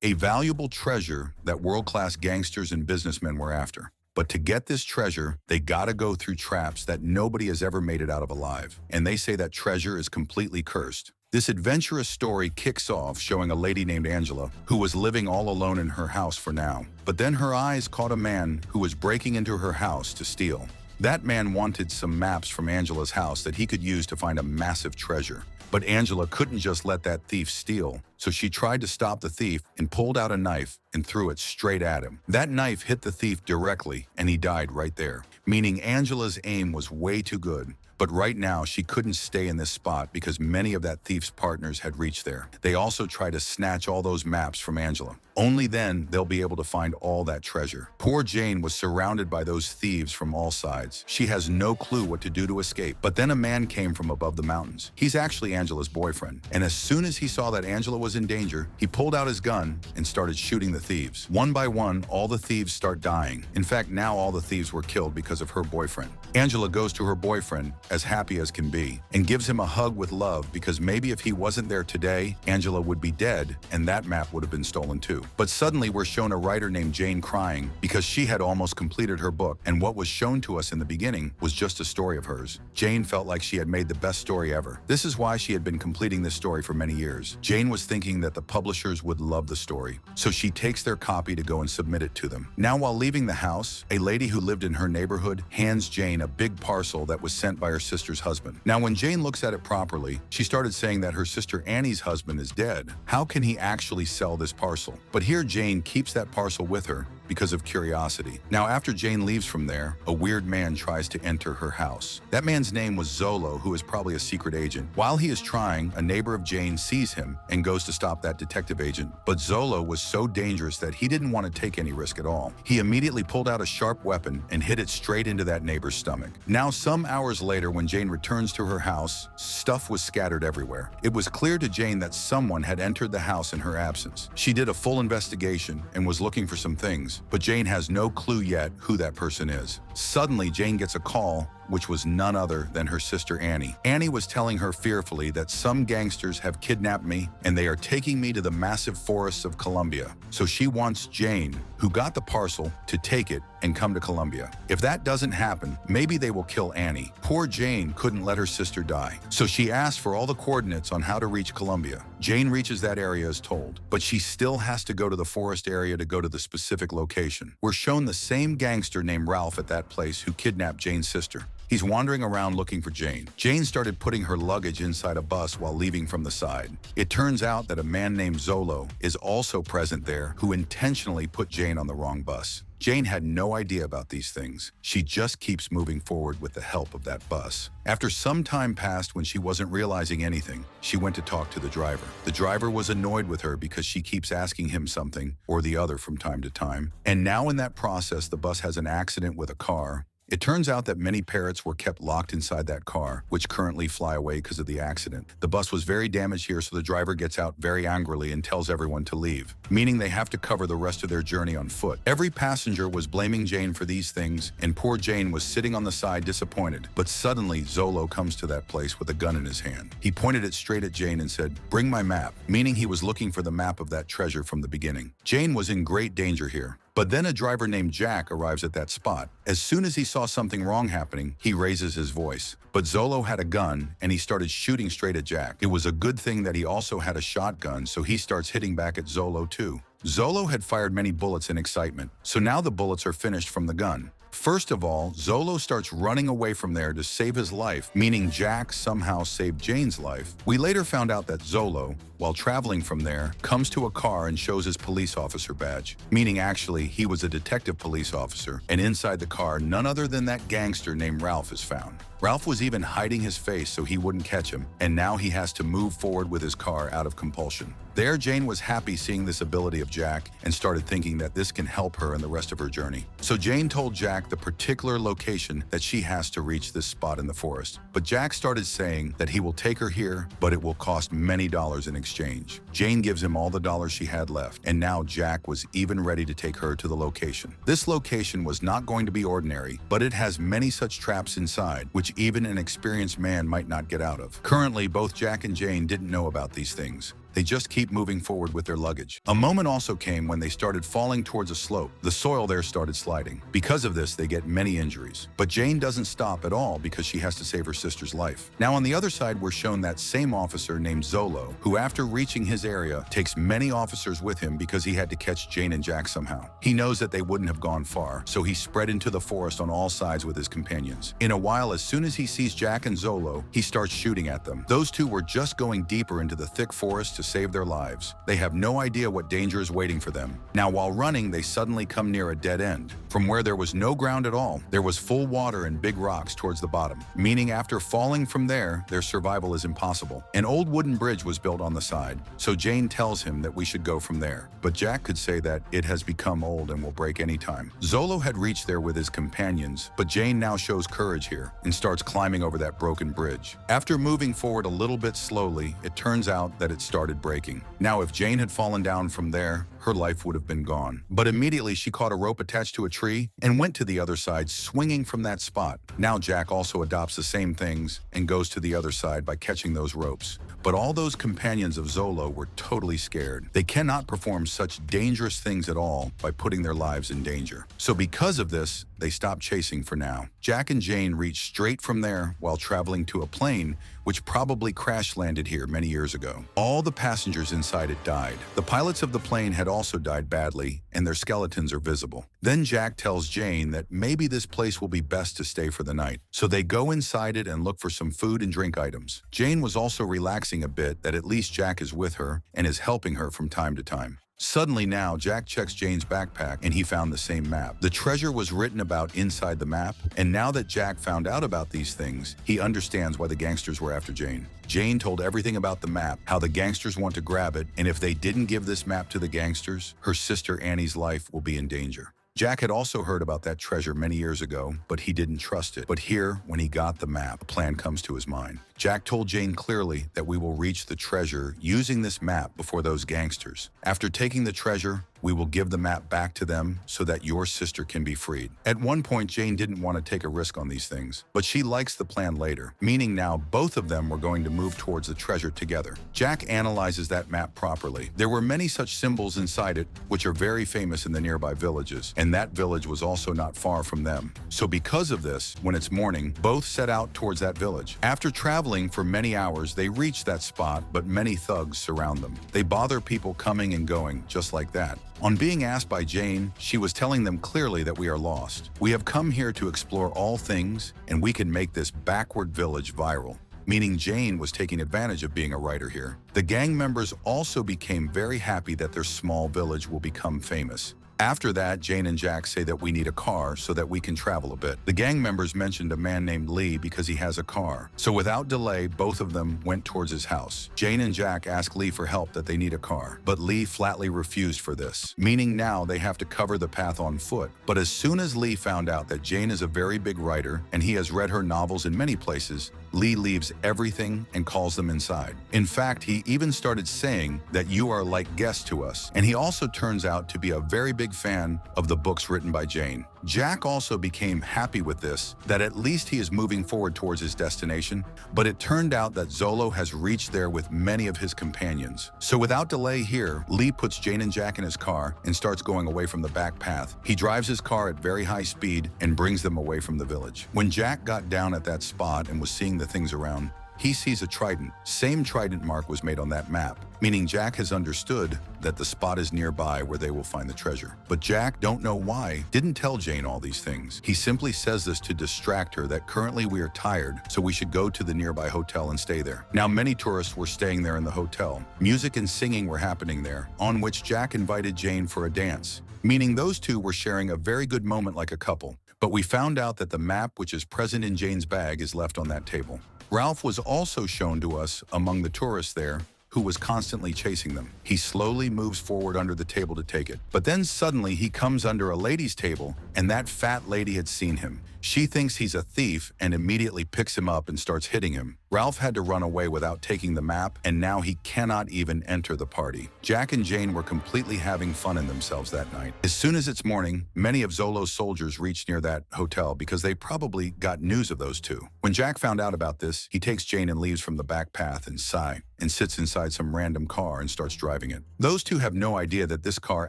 a valuable treasure that world-class gangsters and businessmen were after. But to get this treasure, they gotta go through traps that nobody has ever made it out of alive. And they say that treasure is completely cursed. This adventurous story kicks off showing a lady named Angela who was living all alone in her house for now. But then her eyes caught a man who was breaking into her house to steal. That man wanted some maps from Angela's house that he could use to find a massive treasure. But Angela couldn't just let that thief steal, so she tried to stop the thief and pulled out a knife and threw it straight at him. That knife hit the thief directly and he died right there, meaning Angela's aim was way too good. But right now, she couldn't stay in this spot because many of that thief's partners had reached there. They also tried to snatch all those maps from Angela. Only then they'll be able to find all that treasure. Poor Jane was surrounded by those thieves from all sides. She has no clue what to do to escape. But then a man came from above the mountains. He's actually Angela's boyfriend. And as soon as he saw that Angela was in danger, he pulled out his gun and started shooting the thieves. One by one, all the thieves start dying. In fact, now all the thieves were killed because of her boyfriend. Angela goes to her boyfriend, as happy as can be, and gives him a hug with love because maybe if he wasn't there today, Angela would be dead and that map would have been stolen too. But suddenly we're shown a writer named Jane crying because she had almost completed her book, and what was shown to us in the beginning was just a story of hers. Jane felt like she had made the best story ever. This is why she had been completing this story for many years. Jane was thinking that the publishers would love the story, so she takes their copy to go and submit it to them. Now, while leaving the house, a lady who lived in her neighborhood hands Jane a big parcel that was sent by her sister's husband. Now, when Jane looks at it properly, she started saying that her sister Annie's husband is dead. How can he actually sell this parcel? But here Jane keeps that parcel with her because of curiosity. Now, after Jane leaves from there, a weird man tries to enter her house. That man's name was Zolo, who is probably a secret agent. While he is trying, a neighbor of Jane sees him and goes to stop that detective agent. But Zolo was so dangerous that he didn't want to take any risk at all. He immediately pulled out a sharp weapon and hit it straight into that neighbor's stomach. Now, some hours later, when Jane returns to her house, stuff was scattered everywhere. It was clear to Jane that someone had entered the house in her absence. She did a full investigation and was looking for some things, but Jane has no clue yet who that person is. Suddenly, Jane gets a call, which was none other than her sister Annie. Annie was telling her fearfully that some gangsters have kidnapped me and they are taking me to the massive forests of Colombia. So she wants Jane, who got the parcel, to take it and come to Colombia. If that doesn't happen, maybe they will kill Annie. Poor Jane couldn't let her sister die, so she asked for all the coordinates on how to reach Colombia. Jane reaches that area as told, but she still has to go to the forest area to go to the specific location. We're shown the same gangster named Ralph at that place who kidnapped Jane's sister. He's wandering around looking for Jane. Jane started putting her luggage inside a bus while leaving from the side. It turns out that a man named Zolo is also present there who intentionally put Jane on the wrong bus. Jane had no idea about these things. She just keeps moving forward with the help of that bus. After some time passed when she wasn't realizing anything, she went to talk to the driver. The driver was annoyed with her because she keeps asking him something or the other from time to time. And now in that process, the bus has an accident with a car. It turns out that many parrots were kept locked inside that car, which currently fly away because of the accident. The bus was very damaged here, so the driver gets out very angrily and tells everyone to leave, meaning they have to cover the rest of their journey on foot. Every passenger was blaming Jane for these things, and poor Jane was sitting on the side disappointed. But suddenly, Zolo comes to that place with a gun in his hand. He pointed it straight at Jane and said, "Bring my map," meaning he was looking for the map of that treasure from the beginning. Jane was in great danger here. But then a driver named Jack arrives at that spot. As soon as he saw something wrong happening, he raises his voice. But Zolo had a gun, and he started shooting straight at Jack. It was a good thing that he also had a shotgun, so he starts hitting back at Zolo too. Zolo had fired many bullets in excitement, so now the bullets are finished from the gun. First of all, Zolo starts running away from there to save his life, meaning Jack somehow saved Jane's life. We later found out that Zolo, while traveling from there, comes to a car and shows his police officer badge, meaning actually he was a detective police officer, and inside the car, none other than that gangster named Ralph is found. Ralph was even hiding his face so he wouldn't catch him, and now he has to move forward with his car out of compulsion. There, Jane was happy seeing this ability of Jack and started thinking that this can help her in the rest of her journey. So Jane told Jack the particular location that she has to reach this spot in the forest. But Jack started saying that he will take her here, but it will cost many dollars in exchange. Jane gives him all the dollars she had left, and now Jack was even ready to take her to the location. This location was not going to be ordinary, but it has many such traps inside, which even an experienced man might not get out of. Currently, both Jack and Jane didn't know about these things. They just keep moving forward with their luggage. A moment also came when they started falling towards a slope. The soil there started sliding. Because of this, they get many injuries. But Jane doesn't stop at all because she has to save her sister's life. Now on the other side, we're shown that same officer named Zolo, who after reaching his area, takes many officers with him because he had to catch Jane and Jack somehow. He knows that they wouldn't have gone far, so he spread into the forest on all sides with his companions. In a while, as soon as he sees Jack and Zolo, he starts shooting at them. Those two were just going deeper into the thick forest to save their lives. They have no idea what danger is waiting for them. Now while running, they suddenly come near a dead end. From where there was no ground at all, there was full water and big rocks towards the bottom, meaning after falling from there, their survival is impossible. An old wooden bridge was built on the side, so Jane tells him that we should go from there. But Jack could say that it has become old and will break any time. Zolo had reached there with his companions, but Jane now shows courage here and starts climbing over that broken bridge. After moving forward a little bit slowly, it turns out that it started breaking. Now if Jane had fallen down from there, her life would have been gone. But immediately she caught a rope attached to a tree and went to the other side, swinging from that spot. Now Jack also adopts the same things and goes to the other side by catching those ropes. But all those companions of Zolo were totally scared. They cannot perform such dangerous things at all by putting their lives in danger. So because of this, they stop chasing for now. Jack and Jane reach straight from there while traveling to a plane which probably crash landed here many years ago. All the passengers inside it died. The pilots of the plane had also died badly, and their skeletons are visible. Then Jack tells Jane that maybe this place will be best to stay for the night. So they go inside it and look for some food and drink items. Jane was also relaxing a bit that at least Jack is with her and is helping her from time to time. Suddenly now, Jack checks Jane's backpack and he found the same map. The treasure was written about inside the map, and now that Jack found out about these things, he understands why the gangsters were after Jane. Jane told everything about the map, how the gangsters want to grab it, and if they didn't give this map to the gangsters, her sister Annie's life will be in danger. Jack had also heard about that treasure many years ago, but he didn't trust it. But here, when he got the map, a plan comes to his mind. Jack told Jane clearly that we will reach the treasure using this map before those gangsters. After taking the treasure, we will give the map back to them so that your sister can be freed. At one point, Jane didn't want to take a risk on these things, but she likes the plan later, meaning now both of them were going to move towards the treasure together. Jack analyzes that map properly. There were many such symbols inside it, which are very famous in the nearby villages, and that village was also not far from them. So because of this, when it's morning, both set out towards that village. After traveling for many hours, they reach that spot, but many thugs surround them. They bother people coming and going, just like that. On being asked by Jane, she was telling them clearly that we are lost. We have come here to explore all things, and we can make this backward village viral. Meaning Jane was taking advantage of being a writer here. The gang members also became very happy that their small village will become famous. After that, Jane and Jack say that we need a car so that we can travel a bit. The gang members mentioned a man named Lee because he has a car. So without delay, both of them went towards his house. Jane and Jack ask Lee for help that they need a car, but Lee flatly refused for this, meaning now they have to cover the path on foot. But as soon as Lee found out that Jane is a very big writer and he has read her novels in many places, Lee leaves everything and calls them inside. In fact, he even started saying that you are like guests to us, and he also turns out to be a very big fan of the books written by Jane. Jack also became happy with this, that at least he is moving forward towards his destination, but it turned out that Zolo has reached there with many of his companions. So without delay here, Lee puts Jane and Jack in his car and starts going away from the back path. He drives his car at very high speed and brings them away from the village. When Jack got down at that spot and was seeing the things around, he sees a trident. Same trident mark was made on that map, meaning Jack has understood that the spot is nearby where they will find the treasure. But Jack, don't know why, didn't tell Jane all these things. He simply says this to distract her that currently we are tired, so we should go to the nearby hotel and stay there. Now, many tourists were staying there in the hotel. Music and singing were happening there, on which Jack invited Jane for a dance, meaning those two were sharing a very good moment like a couple. But we found out that the map which is present in Jane's bag is left on that table. Ralph was also shown to us among the tourists there, who was constantly chasing them. He slowly moves forward under the table to take it. But then suddenly he comes under a lady's table, and that fat lady had seen him. She thinks he's a thief and immediately picks him up and starts hitting him. Ralph had to run away without taking the map, and now he cannot even enter the party. Jack and Jane were completely having fun in themselves that night. As soon as it's morning, many of Zolo's soldiers reached near that hotel because they probably got news of those two. When Jack found out about this, he takes Jane and leaves from the back path and sits inside some random car and starts driving it. Those two have no idea that this car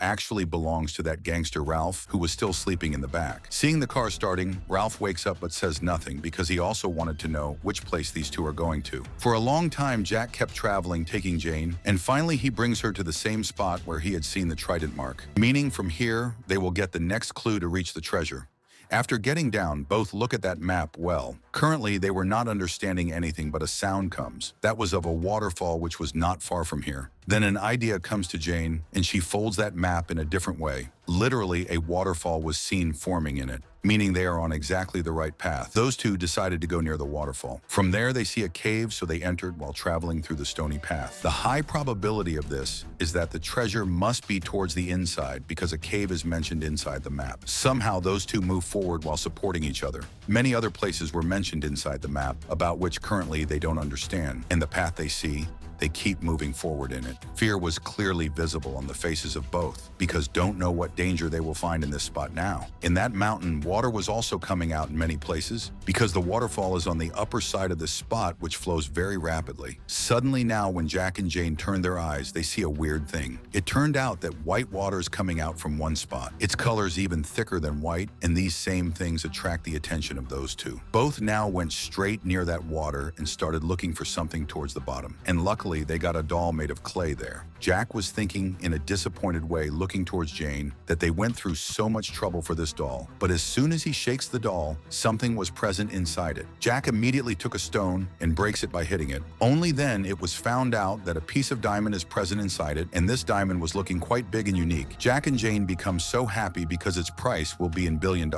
actually belongs to that gangster Ralph, who was still sleeping in the back. Seeing the car starting, Ralph wakes up but says nothing because he also wanted to know which place these two are going to. For a long time, Jack kept traveling, taking Jane, and finally he brings her to the same spot where he had seen the trident mark, meaning from here they will get the next clue to reach the treasure. After getting down, both look at that map well. Currently, they were not understanding anything, but a sound comes. That was of a waterfall which was not far from here. Then an idea comes to Jane, and she folds that map in a different way. Literally, a waterfall was seen forming in it, meaning they are on exactly the right path. Those two decided to go near the waterfall. From there, they see a cave, so they entered while traveling through the stony path. The high probability of this is that the treasure must be towards the inside because a cave is mentioned inside the map. Somehow, those two move forward while supporting each other. Many other places were mentioned inside the map, about which currently they don't understand. And the path they see, they keep moving forward in it. Fear was clearly visible on the faces of both, because don't know what danger they will find in this spot now. In that mountain, water was also coming out in many places, because the waterfall is on the upper side of this spot, which flows very rapidly. Suddenly now, when Jack and Jane turn their eyes, they see a weird thing. It turned out that white water is coming out from one spot. Its color is even thicker than white, and these same things attract the attention of those two. Both now went straight near that water and started looking for something towards the bottom. And luckily, they got a doll made of clay there. Jack was thinking in a disappointed way, looking towards Jane, that they went through so much trouble for this doll. But as soon as he shakes the doll, something was present inside it. Jack immediately took a stone and breaks it by hitting it. Only then it was found out that a piece of diamond is present inside it, and this diamond was looking quite big and unique. Jack and Jane become so happy because its price will be in $1 billion.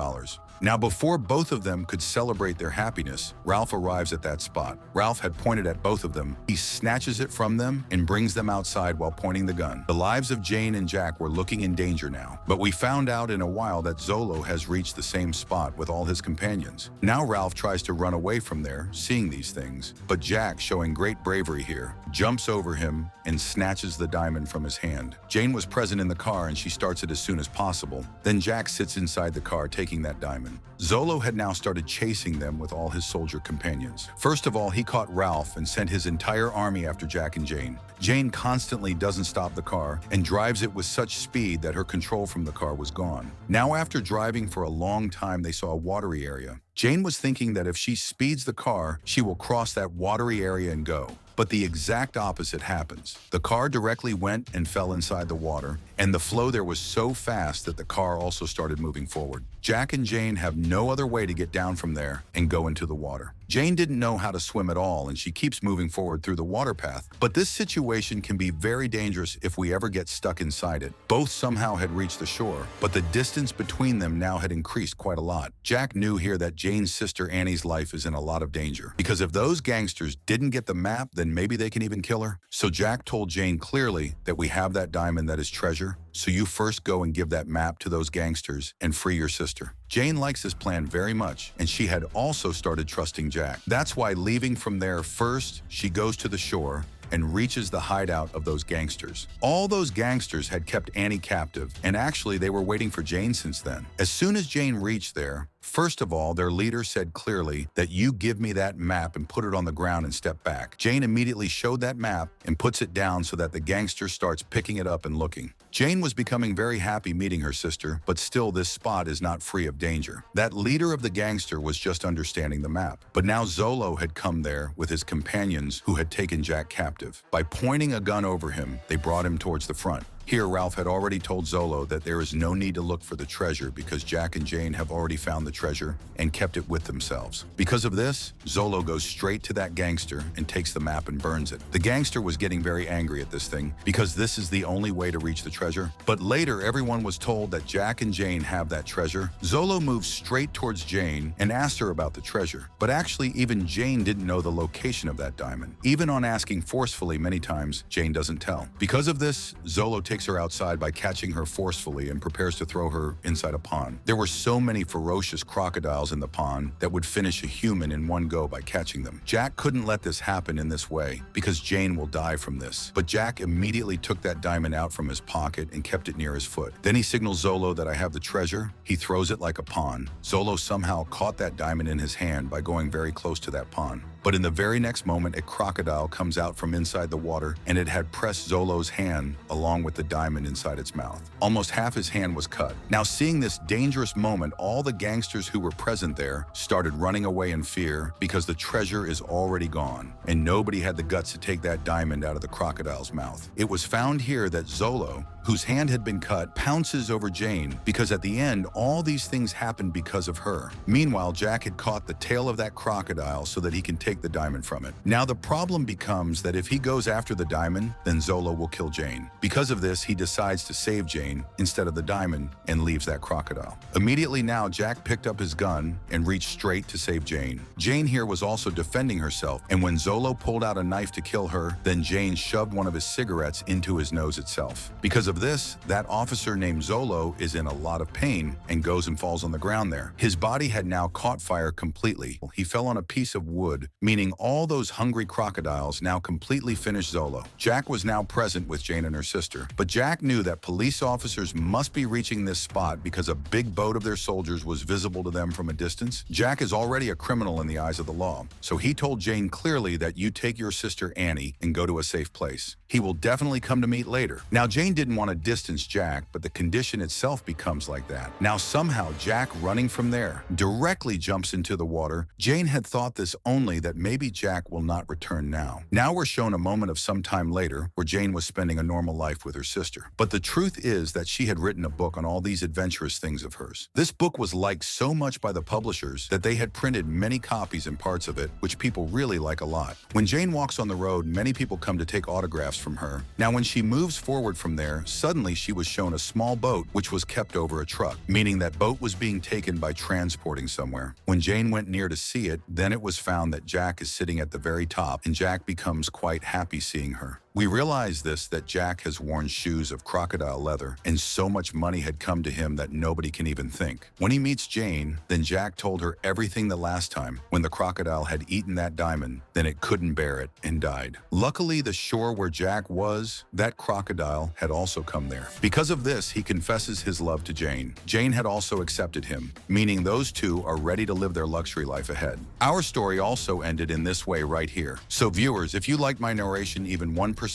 Now, before both of them could celebrate their happiness, Ralph arrives at that spot. Ralph had pointed at both of them. He snatches it from them and brings them outside while pointing the gun. The lives of Jane and Jack were looking in danger now, but we found out in a while that Zolo has reached the same spot with all his companions. Now Ralph tries to run away from there, seeing these things, but Jack, showing great bravery here, jumps over him and snatches the diamond from his hand. Jane was present in the car and she starts it as soon as possible. Then Jack sits inside the car taking that diamond. Zolo had now started chasing them with all his soldier companions. First of all, he caught Ralph and sent his entire army after Jack and Jane. Jane constantly doesn't stop the car and drives it with such speed that her control from the car was gone. Now, after driving for a long time, they saw a watery area. Jane was thinking that if she speeds the car, she will cross that watery area and go. But the exact opposite happens. The car directly went and fell inside the water, and the flow there was so fast that the car also started moving forward. Jack and Jane have no other way to get down from there and go into the water. Jane didn't know how to swim at all, and she keeps moving forward through the water path. But this situation can be very dangerous if we ever get stuck inside it. Both somehow had reached the shore, but the distance between them now had increased quite a lot. Jack knew here that Jane's sister Annie's life is in a lot of danger, because if those gangsters didn't get the map, then maybe they can even kill her. So Jack told Jane clearly that we have that diamond that is treasure, so you first go and give that map to those gangsters and free your sister. Jane likes this plan very much, and she had also started trusting Jack. That's why, leaving from there first, she goes to the shore and reaches the hideout of those gangsters. All those gangsters had kept Annie captive, and actually they were waiting for Jane since then. As soon as Jane reached there, first of all, their leader said clearly that you give me that map and put it on the ground and step back. Jane immediately showed that map and puts it down so that the gangster starts picking it up and looking. Jane was becoming very happy meeting her sister, but still this spot is not free of danger. That leader of the gangster was just understanding the map. But now Zolo had come there with his companions who had taken Jack captive. By pointing a gun over him, they brought him towards the front. Here, Ralph had already told Zolo that there is no need to look for the treasure because Jack and Jane have already found the treasure and kept it with themselves. Because of this, Zolo goes straight to that gangster and takes the map and burns it. The gangster was getting very angry at this thing because this is the only way to reach the treasure. But later, everyone was told that Jack and Jane have that treasure. Zolo moves straight towards Jane and asked her about the treasure. But actually, even Jane didn't know the location of that diamond. Even on asking forcefully many times, Jane doesn't tell. Because of this, Zolo takes takes her outside by catching her forcefully and prepares to throw her inside a pond. There were so many ferocious crocodiles in the pond that would finish a human in one go by catching them. Jack couldn't let this happen in this way because Jane will die from this. But Jack immediately took that diamond out from his pocket and kept it near his foot. Then he signals Zolo that I have the treasure. He throws it like a pawn. Zolo somehow caught that diamond in his hand by going very close to that pawn. But in the very next moment, a crocodile comes out from inside the water, and it had pressed Zolo's hand along with the diamond inside its mouth. Almost half his hand was cut. Now, seeing this dangerous moment, all the gangsters who were present there started running away in fear because the treasure is already gone, and nobody had the guts to take that diamond out of the crocodile's mouth. It was found here that Zolo, whose hand had been cut, pounces over Jane because at the end, all these things happened because of her. Meanwhile, Jack had caught the tail of that crocodile so that he can take the diamond from it. Now the problem becomes that if he goes after the diamond, then Zolo will kill Jane. Because of this, he decides to save Jane instead of the diamond and leaves that crocodile. Immediately now, Jack picked up his gun and reached straight to save Jane. Jane here was also defending herself, and when Zolo pulled out a knife to kill her, then Jane shoved one of his cigarettes into his nose itself. Because of this, that officer named Zolo is in a lot of pain and goes and falls on the ground there. His body had now caught fire completely. He fell on a piece of wood, meaning all those hungry crocodiles now completely finished Zolo. Jack was now present with Jane and her sister, but Jack knew that police officers must be reaching this spot because a big boat of their soldiers was visible to them from a distance. Jack is already a criminal in the eyes of the law, so he told Jane clearly that you take your sister Annie and go to a safe place. He will definitely come to meet later. Now, Jane didn't want to distance Jack, but the condition itself becomes like that. Now, somehow, Jack, running from there, directly jumps into the water. Jane had thought this only that maybe Jack will not return now. Now we're shown a moment of some time later where Jane was spending a normal life with her sister. But the truth is that she had written a book on all these adventurous things of hers. This book was liked so much by the publishers that they had printed many copies and parts of it, which people really like a lot. When Jane walks on the road, many people come to take autographs from her. Now, when she moves forward from there, suddenly she was shown a small boat which was kept over a truck, meaning that boat was being taken by transporting somewhere. When Jane went near to see it, then it was found that Jack is sitting at the very top, and Jack becomes quite happy seeing her. We realize that Jack has worn shoes of crocodile leather, and so much money had come to him that nobody can even think. When he meets Jane, then Jack told her everything the last time when the crocodile had eaten that diamond, then it couldn't bear it and died. Luckily, the shore where Jack was, that crocodile had also come there. Because of this, he confesses his love to Jane. Jane had also accepted him, meaning those two are ready to live their luxury life ahead. Our story also ended in this way right here. So viewers, if you liked my narration even 1%,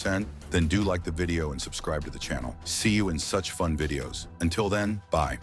then do like the video and subscribe to the channel. See you in such fun videos. Until then, bye.